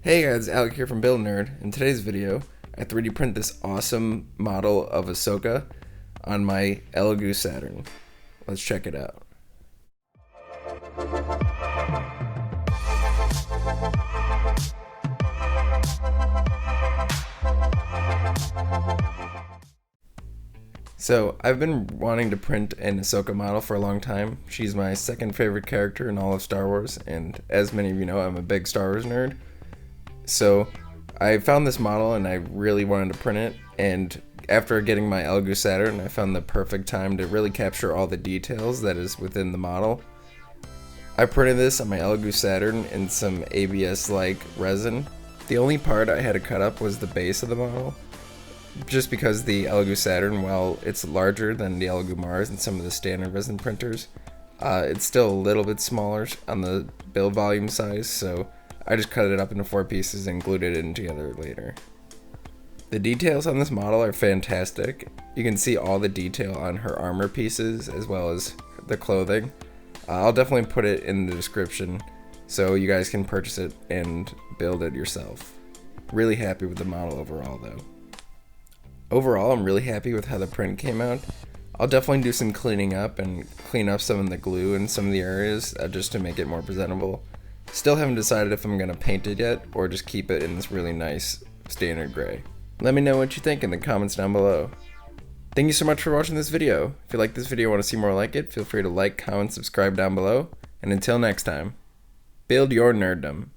Hey guys, Alec here from Build Nerd. In today's video, I 3D print this awesome model of Ahsoka on my Elegoo Saturn. Let's check it out. So, I've been wanting to print an Ahsoka model for a long time. She's my second favorite character in all of Star Wars, and as many of you know, I'm a big Star Wars nerd. So I found this model and I really wanted to print it, and after getting my Elegoo Saturn, I found the perfect time to really capture all the details that is within the model. I printed this on my Elegoo Saturn in some ABS-like resin. The only part I had to cut up was the base of the model, just because the Elegoo Saturn, while it's larger than the Elegoo Mars and some of the standard resin printers, it's still a little bit smaller on the build volume size, so I just cut it up into 4 pieces and glued it in together later. The details on this model are fantastic. You can see all the detail on her armor pieces as well as the clothing. I'll definitely put it in the description so you guys can purchase it and build it yourself. Really happy with the model overall though. Overall, I'm really happy with how the print came out. I'll definitely do some cleaning up and clean up some of the glue in some of the areas just to make it more presentable. Still haven't decided if I'm going to paint it yet or just keep it in this really nice standard gray. Let me know what you think in the comments down below. Thank you so much for watching this video. If you like this video and want to see more like it, feel free to like, comment, subscribe down below. And until next time, build your nerddom.